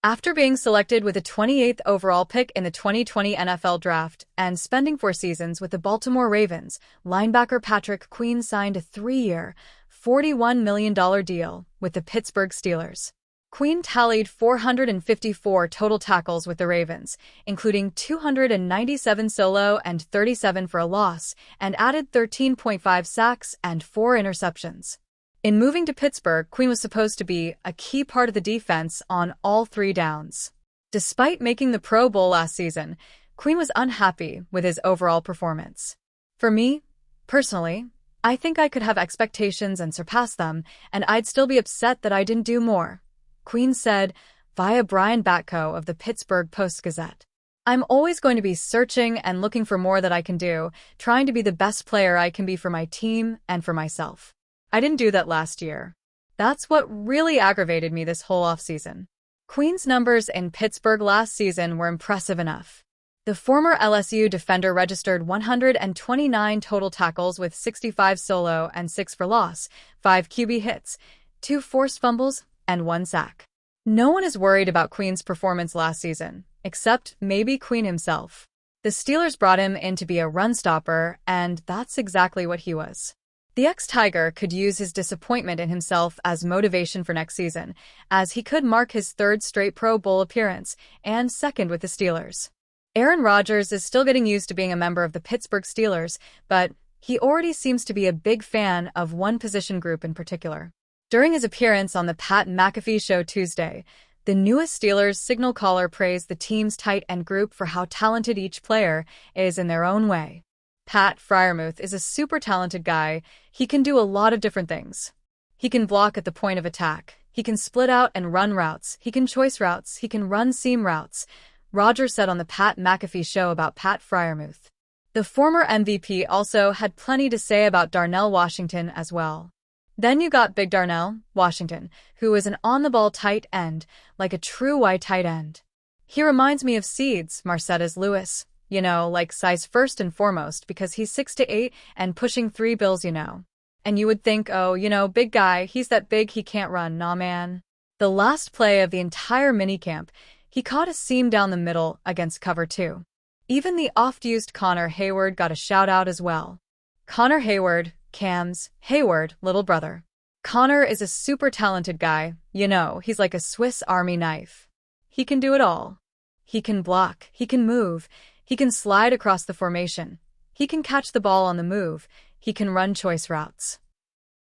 After being selected with the 28th overall pick in the 2020 NFL Draft and spending 4 seasons with the Baltimore Ravens, linebacker Patrick Queen signed a 3-year, $41 million deal with the Pittsburgh Steelers. Queen tallied 454 total tackles with the Ravens, including 297 solo and 37 for a loss, and added 13.5 sacks and 4 interceptions. In moving to Pittsburgh, Queen was supposed to be a key part of the defense on all 3 downs. Despite making the Pro Bowl last season, Queen was unhappy with his overall performance. For me, personally, I think I could have expectations and surpass them, and I'd still be upset that I didn't do more, Queen said via Brian Batko of the Pittsburgh Post-Gazette. I'm always going to be searching and looking for more that I can do, trying to be the best player I can be for my team and for myself. I didn't do that last year. That's what really aggravated me this whole offseason. Queen's numbers in Pittsburgh last season were impressive enough. The former LSU defender registered 129 total tackles with 65 solo and 6 for loss, 5 QB hits, 2 forced fumbles, and 1 sack. No one is worried about Queen's performance last season, except maybe Queen himself. The Steelers brought him in to be a run stopper, and that's exactly what he was. The ex-Tiger could use his disappointment in himself as motivation for next season, as he could mark his 3rd straight Pro Bowl appearance and 2nd with the Steelers. Aaron Rodgers is still getting used to being a member of the Pittsburgh Steelers, but he already seems to be a big fan of one position group in particular. During his appearance on the Pat McAfee Show Tuesday, the newest Steelers signal caller praised the team's tight end group for how talented each player is in their own way. Pat Freiermuth is a super talented guy. He can do a lot of different things. He can block at the point of attack. He can split out and run routes. He can choice routes. He can run seam routes, Rodgers said on the Pat McAfee Show about Pat Freiermuth. The former MVP also had plenty to say about Darnell Washington as well. Then you got Big Darnell Washington, who is an on-the-ball tight end, like a true wide tight end. He reminds me of Seeds, Marcedes Lewis. Like size first and foremost, because he's 6'8" and pushing 3 bills, And you would think, big guy, he's that big he can't run. Nah, man. The last play of the entire minicamp, he caught a seam down the middle against cover 2. Even the oft-used Connor Hayward got a shout-out as well. Connor Hayward, Cam's Hayward little brother. Connor is a super talented guy. He's like a Swiss Army knife. He can do it all. He can block, he can move, he can slide across the formation. He can catch the ball on the move. He can run choice routes.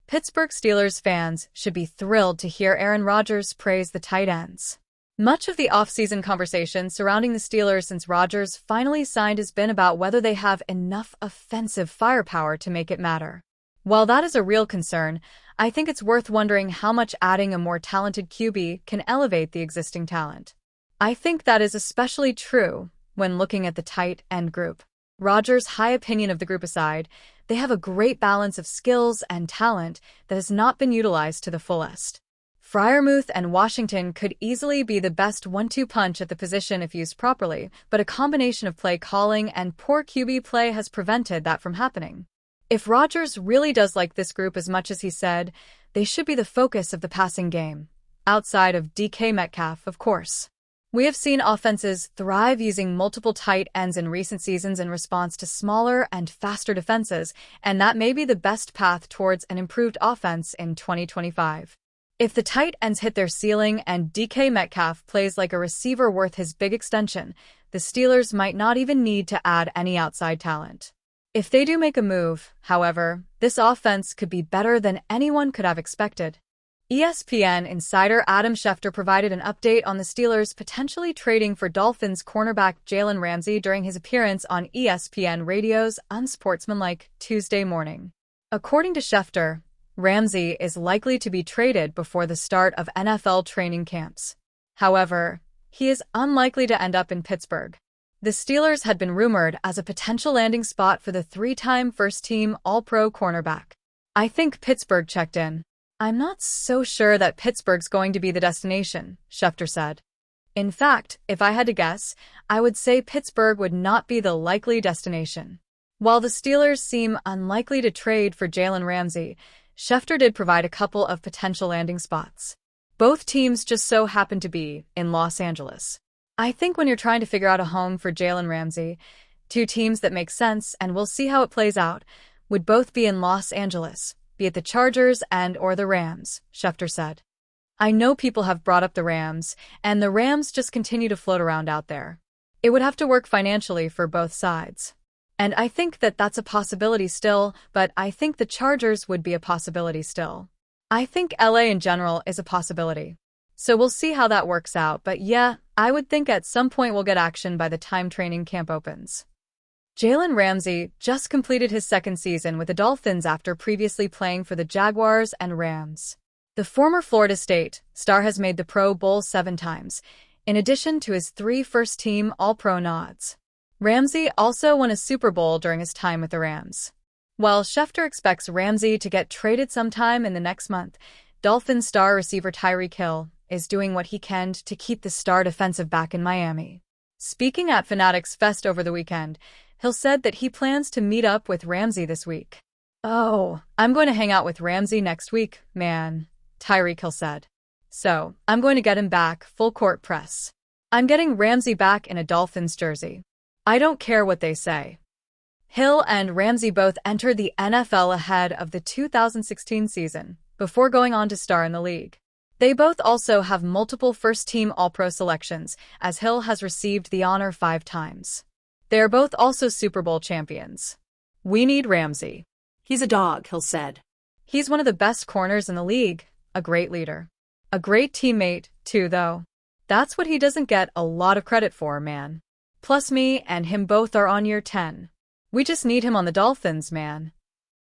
Pittsburgh Steelers fans should be thrilled to hear Aaron Rodgers praise the tight ends. Much of the off-season conversation surrounding the Steelers since Rodgers finally signed has been about whether they have enough offensive firepower to make it matter. While that is a real concern, I think it's worth wondering how much adding a more talented QB can elevate the existing talent. I think that is especially true when looking at the tight end group. Rodgers' high opinion of the group aside, they have a great balance of skills and talent that has not been utilized to the fullest. Freiermuth and Washington could easily be the best 1-2 punch at the position if used properly, but a combination of play calling and poor QB play has prevented that from happening. If Rodgers really does like this group as much as he said, they should be the focus of the passing game. Outside of DK Metcalf, of course. We have seen offenses thrive using multiple tight ends in recent seasons in response to smaller and faster defenses, and that may be the best path towards an improved offense in 2025. If the tight ends hit their ceiling and DK Metcalf plays like a receiver worth his big extension, the Steelers might not even need to add any outside talent. If they do make a move, however, this offense could be better than anyone could have expected. ESPN insider Adam Schefter provided an update on the Steelers potentially trading for Dolphins cornerback Jalen Ramsey during his appearance on ESPN Radio's Unsportsmanlike Tuesday morning. According to Schefter, Ramsey is likely to be traded before the start of NFL training camps. However, he is unlikely to end up in Pittsburgh. The Steelers had been rumored as a potential landing spot for the 3-time first-team All-Pro cornerback. I think Pittsburgh checked in. I'm not so sure that Pittsburgh's going to be the destination, Schefter said. In fact, if I had to guess, I would say Pittsburgh would not be the likely destination. While the Steelers seem unlikely to trade for Jalen Ramsey, Schefter did provide a couple of potential landing spots. Both teams just so happen to be in Los Angeles. I think when you're trying to figure out a home for Jalen Ramsey, two teams that make sense, and we'll see how it plays out, would both be in Los Angeles, be it the Chargers and/or the Rams, Schefter said. I know people have brought up the Rams, and the Rams just continue to float around out there. It would have to work financially for both sides. And I think that that's a possibility still, but I think the Chargers would be a possibility still. I think LA in general is a possibility. So we'll see how that works out, but yeah, I would think at some point we'll get action by the time training camp opens. Jalen Ramsey just completed his second season with the Dolphins after previously playing for the Jaguars and Rams. The former Florida State star has made the Pro Bowl 7 times, in addition to his 3 first-team All-Pro nods. Ramsey also won a Super Bowl during his time with the Rams. While Schefter expects Ramsey to get traded sometime in the next month, Dolphins star receiver Tyreek Hill is doing what he can to keep the star defensive back in Miami. Speaking at Fanatics Fest over the weekend, Hill said that he plans to meet up with Ramsey this week. "Oh, I'm going to hang out with Ramsey next week, man," Tyreek Hill said. "So, I'm going to get him back, full court press. I'm getting Ramsey back in a Dolphins jersey. I don't care what they say." Hill and Ramsey both entered the NFL ahead of the 2016 season, before going on to star in the league. They both also have multiple first-team All-Pro selections, as Hill has received the honor 5 times. They are both also Super Bowl champions. "We need Ramsey. He's a dog," Hill said. "He's one of the best corners in the league, a great leader. A great teammate, too, though. That's what he doesn't get a lot of credit for, man. Plus me and him both are on year 10. We just need him on the Dolphins, man."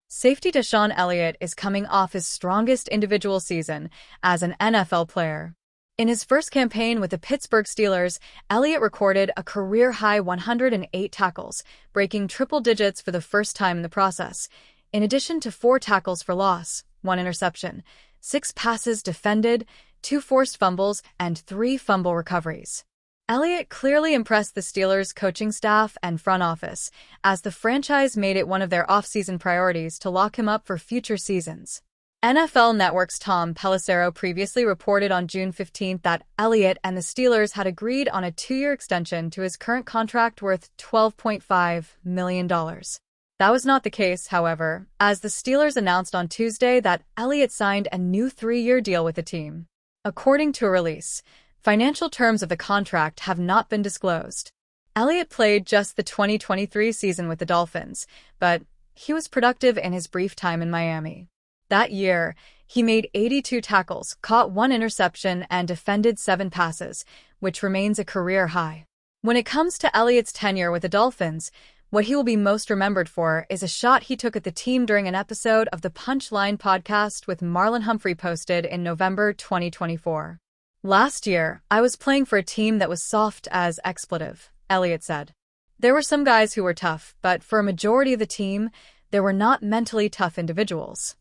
Safety Deshaun Elliott is coming off his strongest individual season as an NFL player. In his first campaign with the Pittsburgh Steelers, Elliott recorded a career-high 108 tackles, breaking triple digits for the first time in the process, in addition to 4 tackles for loss, 1 interception, 6 passes defended, 2 forced fumbles, and 3 fumble recoveries. Elliott clearly impressed the Steelers' coaching staff and front office, as the franchise made it one of their offseason priorities to lock him up for future seasons. NFL Network's Tom Pelissero previously reported on June 15 that Elliott and the Steelers had agreed on a 2-year extension to his current contract worth $12.5 million. That was not the case, however, as the Steelers announced on Tuesday that Elliott signed a new 3-year deal with the team. According to a release, financial terms of the contract have not been disclosed. Elliott played just the 2023 season with the Dolphins, but he was productive in his brief time in Miami. That year, he made 82 tackles, caught 1 interception, and defended 7 passes, which remains a career high. When it comes to Elliott's tenure with the Dolphins, what he will be most remembered for is a shot he took at the team during an episode of the Punchline podcast with Marlon Humphrey posted in November 2024. "Last year, I was playing for a team that was soft as expletive," Elliott said. "There were some guys who were tough, but for a majority of the team, there were not mentally tough individuals."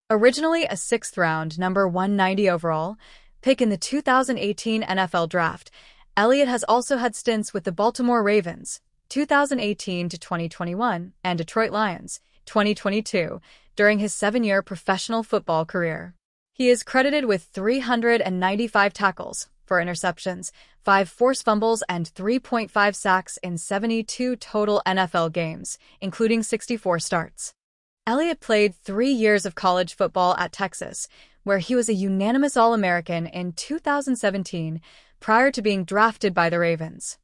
Originally a 6th-round, number 190 overall pick in the 2018 NFL Draft, Elliott has also had stints with the Baltimore Ravens, 2018 to 2021, and Detroit Lions, 2022, during his 7-year professional football career. He is credited with 395 tackles, 4 interceptions, 5 forced fumbles, and 3.5 sacks in 72 total NFL games, including 64 starts. Elliott played 3 years of college football at Texas, where he was a unanimous All-American in 2017 prior to being drafted by the Ravens.